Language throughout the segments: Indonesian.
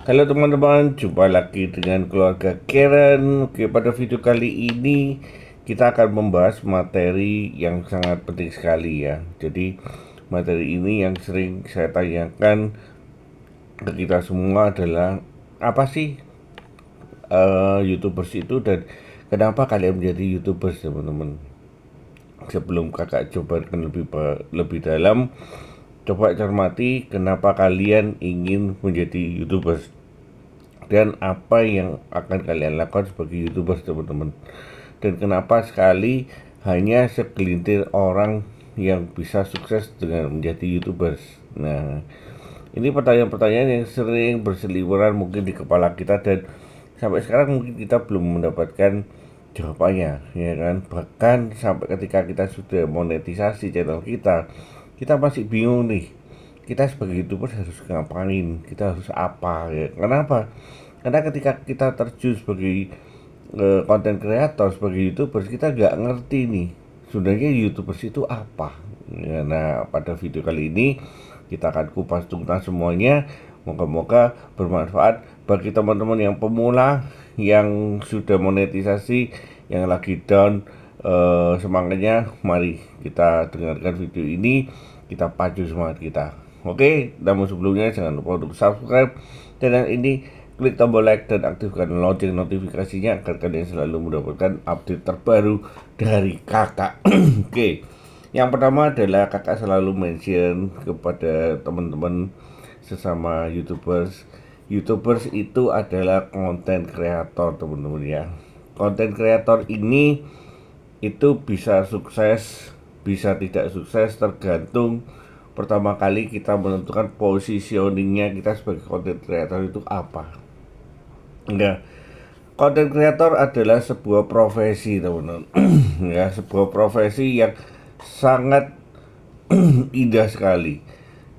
Halo teman-teman, jumpa lagi dengan keluarga Karen. Oke, pada video kali ini kita akan membahas materi yang sangat penting sekali ya. Jadi materi ini yang sering saya tanyakan ke kita semua adalah apa sih YouTubers itu dan kenapa kalian menjadi YouTubers teman-teman. Sebelum kakak cobakan lebih dalam, coba cermati kenapa kalian ingin menjadi YouTubers dan apa yang akan kalian lakukan sebagai YouTubers teman-teman, dan kenapa sekali hanya segelintir orang yang bisa sukses dengan menjadi YouTubers. Nah, ini pertanyaan-pertanyaan yang sering berseliweran mungkin di kepala kita, dan sampai sekarang mungkin kita belum mendapatkan jawabannya, ya kan? Bahkan sampai ketika kita sudah monetisasi channel kita masih bingung nih. Kita sebagai YouTuber harus ngapain? Kita harus apa ya? Kenapa? Karena ketika kita terjun sebagai konten kreator, sebagai YouTubers, kita nggak ngerti nih sebenarnya YouTubers itu apa ya. Nah, pada video kali ini kita akan kupas tuntas semuanya. Moga-moga bermanfaat bagi teman-teman yang pemula, yang sudah monetisasi, yang lagi down semangatnya. Mari kita dengarkan video ini, kita pacu semangat kita. Oke, namun sebelumnya jangan lupa untuk subscribe channel ini, klik tombol like dan aktifkan lonceng notifikasinya agar kalian selalu mendapatkan update terbaru dari kakak. Oke, yang pertama adalah kakak selalu mention kepada teman-teman sesama YouTubers. YouTubers itu adalah konten kreator teman-teman ya. Konten kreator ini itu bisa sukses, bisa tidak sukses, tergantung pertama kali kita menentukan positioningnya kita sebagai content creator itu apa. Enggak, content creator adalah sebuah profesi teman-teman. Ya, sebuah profesi yang sangat indah sekali.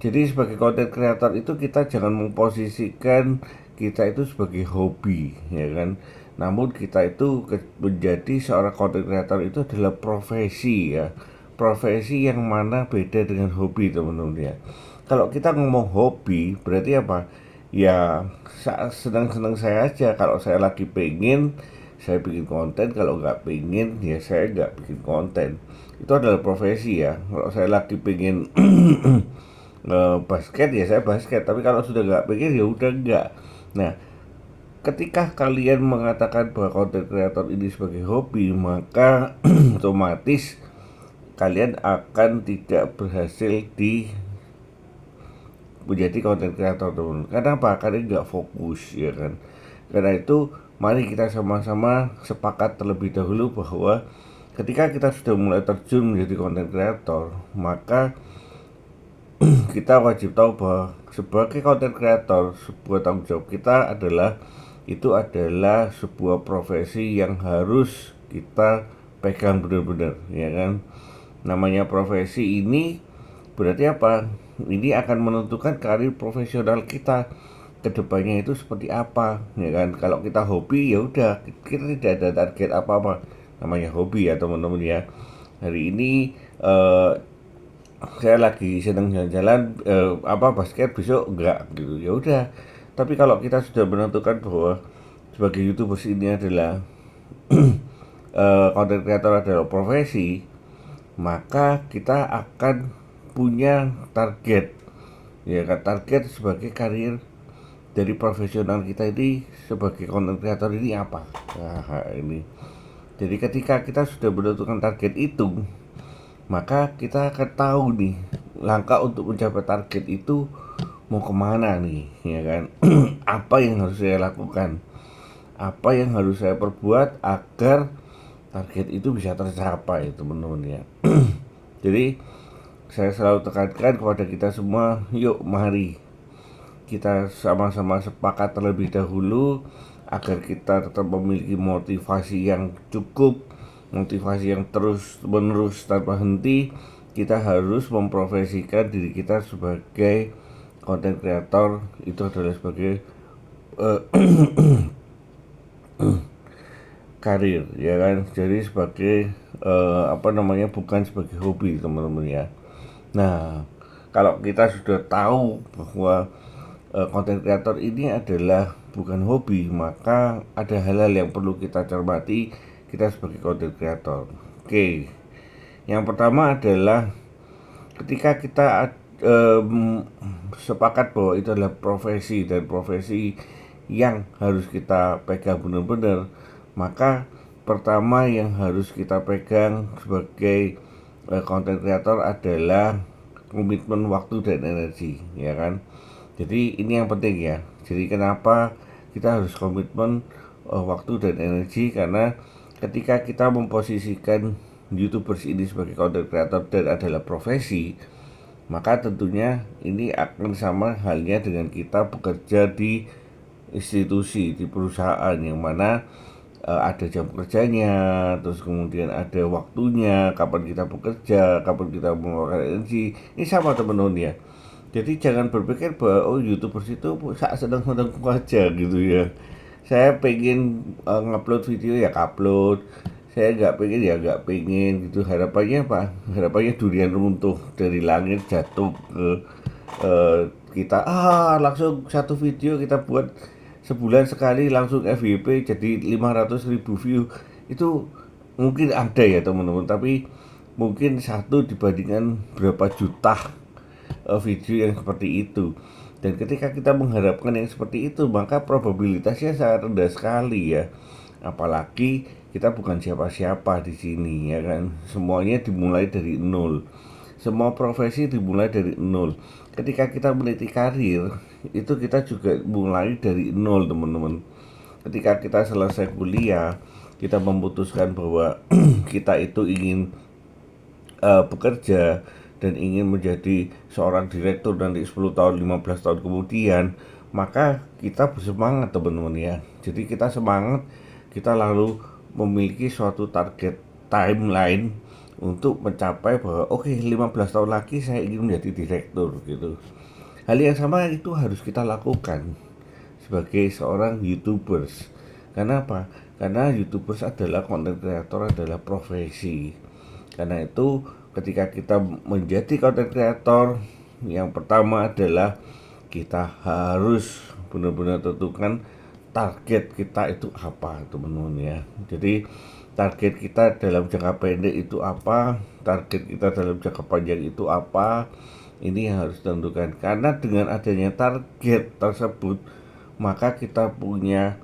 Jadi sebagai content creator itu kita jangan memposisikan kita itu sebagai hobi, ya kan? Namun kita itu menjadi seorang content creator itu adalah profesi ya. Profesi yang mana beda dengan hobi teman-teman ya. Kalau kita ngomong hobi berarti apa? Ya senang-senang saya aja. Kalau saya lagi pengen, saya bikin konten. Kalau nggak pengen, ya saya nggak bikin konten. Itu adalah profesi ya. Kalau saya lagi pengen basket, ya saya basket. Tapi kalau sudah nggak pengen, ya udah nggak. Nah, ketika kalian mengatakan bahwa content creator ini sebagai hobi, maka otomatis kalian akan tidak berhasil di menjadi content creator teman. Kenapa? Karena nggak fokus ya kan. Karena itu mari kita sama-sama sepakat terlebih dahulu bahwa ketika kita sudah mulai terjun menjadi content creator, maka kita wajib tahu bahwa sebagai content creator, sebuah tanggung jawab kita adalah itu adalah sebuah profesi yang harus kita pegang benar-benar ya kan. Namanya profesi ini berarti apa? Ini akan menentukan karir profesional kita kedepannya itu seperti apa ya kan. Kalau kita hobi ya udah, kita tidak ada target apa-apa, namanya hobi ya teman-teman ya. Hari ini saya lagi seneng jalan-jalan basket, besok enggak gitu ya udah. Tapi kalau kita sudah menentukan bahwa sebagai YouTubers ini adalah content creator adalah profesi, maka kita akan punya target ya kan. Target sebagai karir dari profesional kita ini sebagai content creator ini apa. Nah, ini jadi ketika kita sudah menentukan target itu, maka kita akan tahu nih langkah untuk mencapai target itu mau kemana nih ya kan. Apa yang harus saya lakukan, apa yang harus saya perbuat agar target itu bisa tercapai teman-teman ya. Jadi saya selalu tekankan kepada kita semua, yuk mari kita sama-sama sepakat terlebih dahulu agar kita tetap memiliki motivasi yang cukup, motivasi yang terus menerus tanpa henti. Kita harus memprofesikan diri kita sebagai content creator, itu adalah sebagai uh, karir ya kan. Jadi sebagai bukan sebagai hobi teman-teman ya. Nah, kalau kita sudah tahu bahwa content creator ini adalah bukan hobi, maka ada hal-hal yang perlu kita cermati kita sebagai content creator. Oke, yang pertama adalah ketika kita sepakat bahwa itu adalah profesi dan profesi yang harus kita pegang benar-benar, maka pertama yang harus kita pegang sebagai content creator adalah komitmen waktu dan energi, ya kan? Jadi ini yang penting ya. Jadi kenapa kita harus komitmen waktu dan energi, karena ketika kita memposisikan YouTubers ini sebagai content creator dan adalah profesi, maka tentunya ini akan sama halnya dengan kita bekerja di institusi, di perusahaan yang mana ada jam kerjanya, terus kemudian ada waktunya, kapan kita bekerja, kapan kita mengeluarkan energi. Ini sama teman-teman ya. Jadi jangan berpikir bahwa YouTubers itu saat sedang-sedang aja gitu ya. Saya pengen ngupload video ya upload. Saya nggak pengen ya nggak pengen gitu. Harapannya apa? Harapannya durian runtuh dari langit jatuh ke kita. Langsung satu video kita buat sebulan sekali langsung FYP jadi 500.000 view. Itu mungkin ada ya teman-teman, tapi mungkin satu dibandingkan berapa juta video yang seperti itu. Dan ketika kita mengharapkan yang seperti itu, maka probabilitasnya sangat rendah sekali ya. Apalagi kita bukan siapa-siapa di sini ya kan. Semuanya dimulai dari nol. Semua profesi dimulai dari nol. Ketika kita meniti karir, itu kita juga mulai dari nol teman-teman. Ketika kita selesai kuliah, kita memutuskan bahwa kita itu ingin bekerja dan ingin menjadi seorang direktur nanti 10 tahun, 15 tahun kemudian, maka kita bersemangat teman-teman ya. Jadi kita semangat, kita lalu memiliki suatu target timeline untuk mencapai bahwa oke, 15 tahun lagi saya ingin menjadi direktur gitu. Hal yang sama itu harus kita lakukan sebagai seorang YouTubers. Karena apa? Karena YouTubers adalah content creator, adalah profesi. Karena itu ketika kita menjadi content creator, yang pertama adalah kita harus benar-benar tentukan target kita itu apa teman-teman ya. Jadi target kita dalam jangka pendek itu apa, target kita dalam jangka panjang itu apa, ini yang harus ditentukan. Karena dengan adanya target tersebut, maka kita punya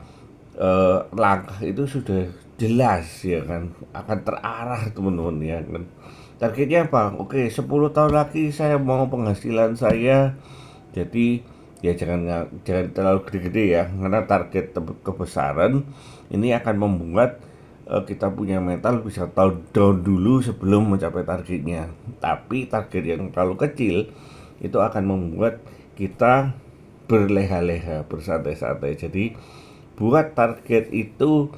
langkah itu sudah jelas ya kan, akan terarah teman-teman ya kan. Targetnya apa? Oke, 10 tahun lagi saya mau penghasilan saya jadi ya jangan terlalu gede-gede ya, karena target kebesaran ini akan membuat kita punya mental bisa down dulu sebelum mencapai targetnya. Tapi target yang terlalu kecil itu akan membuat kita berleha-leha, bersantai-santai. Jadi buat target itu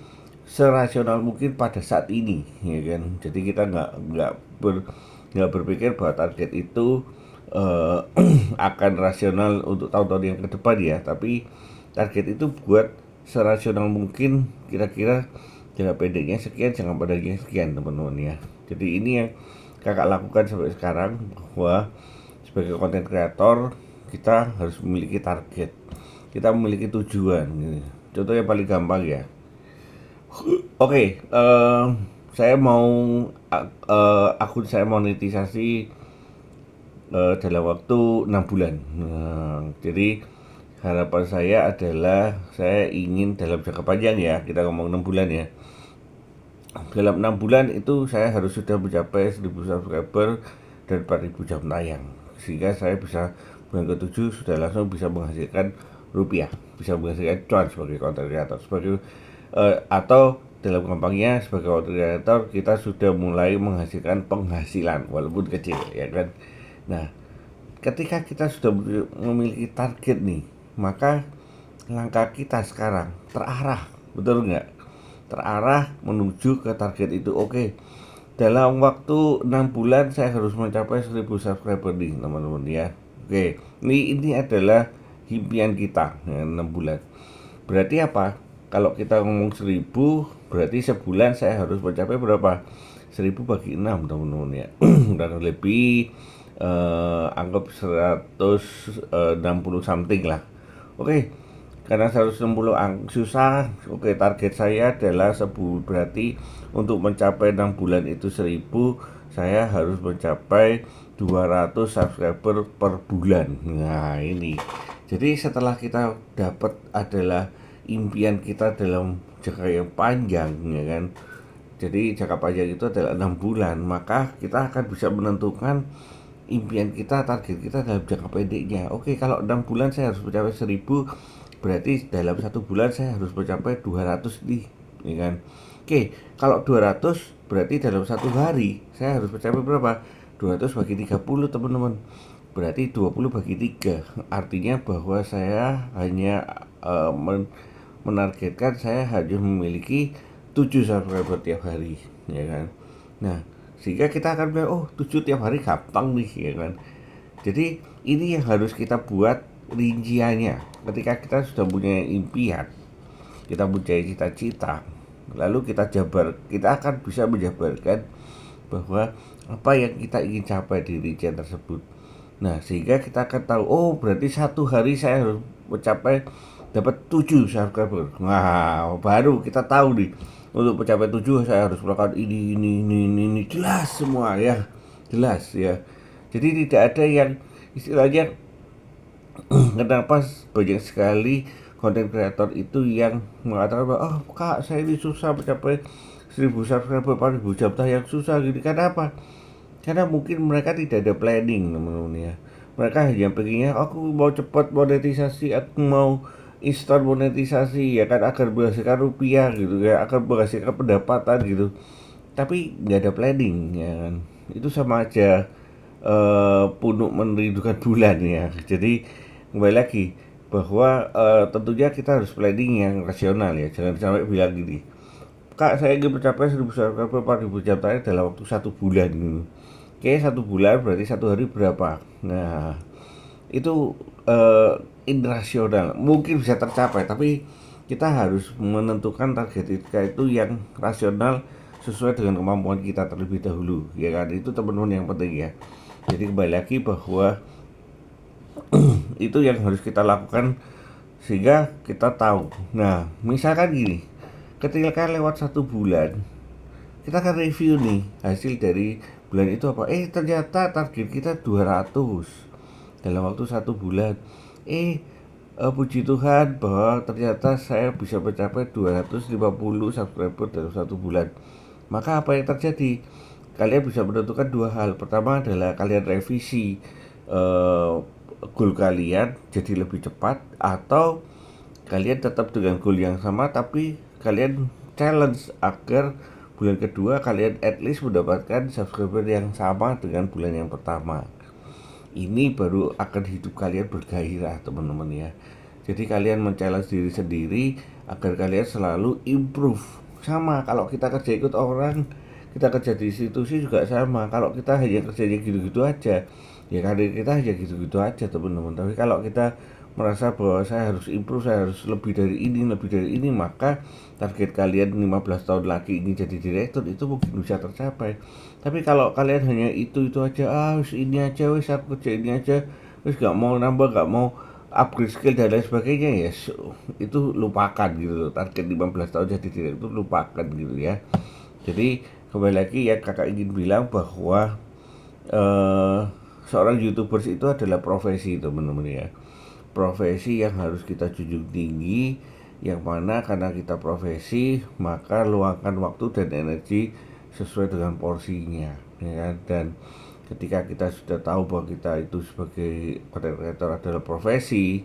serasional mungkin pada saat ini ya kan. Jadi kita nggak berpikir bahwa target itu akan rasional untuk tahun-tahun yang ke depan ya, tapi target itu buat serasional mungkin, kira-kira jangka pendeknya sekian, jangka pendeknya sekian teman-teman ya. Jadi ini yang kakak lakukan sampai sekarang, bahwa sebagai content creator kita harus memiliki target, kita memiliki tujuan gitu. Contoh yang paling gampang ya. Oke, saya mau akun saya monetisasi dalam waktu 6 bulan. Jadi harapan saya adalah saya ingin dalam jangka panjang ya, kita ngomong 6 bulan ya. Dalam 6 bulan itu saya harus sudah mencapai 1000 subscriber dan 4000 jam tayang, sehingga saya bisa bulan ke-7 sudah langsung bisa menghasilkan rupiah, bisa menghasilkan cuan sebagai content creator, sebagai atau dalam gampangnya sebagai content creator kita sudah mulai menghasilkan penghasilan walaupun kecil ya kan. Nah, ketika kita sudah memiliki target nih, maka langkah kita sekarang terarah, betul nggak? Terarah menuju ke target itu. Oke, dalam waktu 6 bulan saya harus mencapai 1000 subscriber nih teman-teman ya. Oke, ini adalah impian kita ya, 6 bulan. Berarti apa? Kalau kita ngomong 1000, berarti sebulan saya harus mencapai berapa? 1000 bagi 6 teman-teman ya. Dan lebih anggap 160 something lah. Oke, karena 160 susah. Oke, target saya adalah berarti untuk mencapai 6 bulan itu 1000, saya harus mencapai 200 subscriber per bulan. Nah, ini. Jadi setelah kita dapat adalah impian kita dalam jangka yang panjang, ya kan. Jadi jangka panjang itu adalah 6 bulan, maka kita akan bisa menentukan impian kita, target kita dalam jangka pendeknya. Oke, kalau 6 bulan saya harus mencapai 1000, berarti dalam 1 bulan saya harus mencapai 200 nih, ya kan. Oke, kalau 200 berarti dalam 1 hari saya harus mencapai berapa? 200 bagi 30, teman-teman. Berarti 20 bagi 3. Artinya bahwa saya hanya menargetkan saya hanya memiliki 7 subscriber tiap hari, ya kan. Nah, sehingga kita akan bilang, oh 7 tiap hari gampang nih, ya kan. Jadi ini yang harus kita buat rinciannya. Ketika kita sudah punya impian, kita punya cita-cita, lalu kita akan bisa menjabarkan bahwa apa yang kita ingin capai di rincian tersebut. Nah, sehingga kita akan tahu, oh berarti 1 hari saya harus mencapai dapat 7 subscriber. Nah, baru kita tahu nih, untuk mencapai 7 saya harus melakukan ini, jelas semua ya, jelas ya. Jadi tidak ada yang istilahnya kenapa banyak sekali konten kreator itu yang mengatakan bahwa, oh kak saya ini susah mencapai 1000 subscriber, 4000 jam tayang susah gitu. Karena apa? Karena mungkin mereka tidak ada planning, teman-teman ya. Mereka hanya pengennya, aku mau cepat monetisasi, aku mau instan monetisasi, ya kan, agar menghasilkan rupiah gitu ya, agar menghasilkan pendapatan gitu. Tapi nggak ada planning, ya kan. Itu sama aja punuk merindukan bulan ya. Jadi kembali lagi bahwa tentunya kita harus planning yang rasional ya. Jangan sampai bilang gini, kak saya ingin mencapai 1000 subscriber 4000 jam tayang dalam waktu 1 bulan gitu. Oke, 1 bulan berarti 1 hari berapa? Nah, itu irrasional. Mungkin bisa tercapai, tapi kita harus menentukan target kita itu yang rasional sesuai dengan kemampuan kita terlebih dahulu, ya kan? Itu teman-teman yang penting ya. Jadi kembali lagi bahwa itu yang harus kita lakukan sehingga kita tahu. Nah, misalkan gini, ketika lewat 1 bulan, kita akan review nih hasil dari bulan itu apa. Ternyata target kita 200 dalam waktu 1 bulan. Puji Tuhan bahwa ternyata saya bisa mencapai 250 subscriber dalam 1 bulan. Maka apa yang terjadi? Kalian bisa menentukan 2 hal. Pertama adalah kalian revisi goal kalian jadi lebih cepat, atau kalian tetap dengan goal yang sama tapi kalian challenge agar bulan kedua kalian at least mendapatkan subscriber yang sama dengan bulan yang pertama. Ini baru akan hidup kalian bergairah, teman-teman ya. Jadi kalian men-challenge diri sendiri agar kalian selalu improve. Sama kalau kita kerja ikut orang, kita kerja di institusi juga sama. Kalau kita hanya kerjanya gitu-gitu aja, ya karir kita hanya gitu-gitu aja, teman-teman. Tapi kalau kita merasa bahwa saya harus improve, saya harus lebih dari ini, maka target kalian 15 tahun lagi ingin jadi direktur itu mungkin bisa tercapai. Tapi kalau kalian hanya itu aja, ini aja, aku kerja ini aja, gak mau nambah, gak mau upgrade skill dan lain sebagainya, ya itu lupakan gitu. Target 15 tahun jadi direktur lupakan gitu ya. Jadi kembali lagi ya, kakak ingin bilang bahwa seorang YouTubers itu adalah profesi, teman-teman ya. Profesi yang harus kita junjung tinggi, yang mana karena kita profesi maka luangkan waktu dan energi sesuai dengan porsinya, ya kan. Dan ketika kita sudah tahu bahwa kita itu sebagai content creator adalah profesi,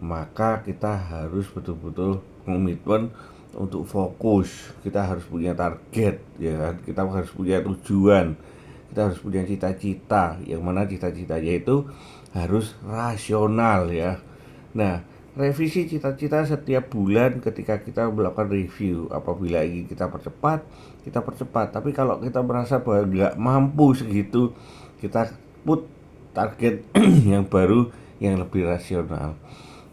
maka kita harus betul-betul komitmen untuk fokus. Kita harus punya target, ya kan. Kita harus punya tujuan, kita harus punya cita-cita, yang mana cita-citanya itu harus rasional ya. Nah, revisi cita-cita setiap bulan ketika kita melakukan review. Apabila ingin kita percepat. Tapi kalau kita merasa bahwa nggak mampu segitu, kita put target yang baru, yang lebih rasional.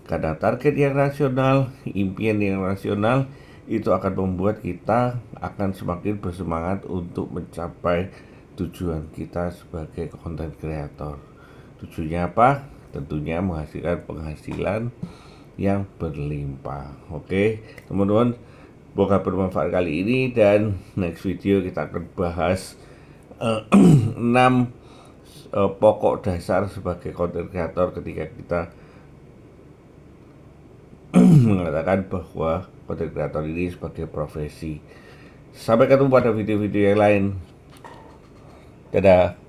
Karena target yang rasional, impian yang rasional, itu akan membuat kita akan semakin bersemangat untuk mencapai tujuan kita sebagai content creator. Tujuannya apa? Tentunya menghasilkan penghasilan yang berlimpah. Oke, teman-teman, semoga bermanfaat kali ini, dan next video kita akan bahas 6 pokok dasar sebagai content creator ketika kita mengatakan bahwa content creator ini sebagai profesi. Sampai ketemu pada video-video yang lain. Dadah.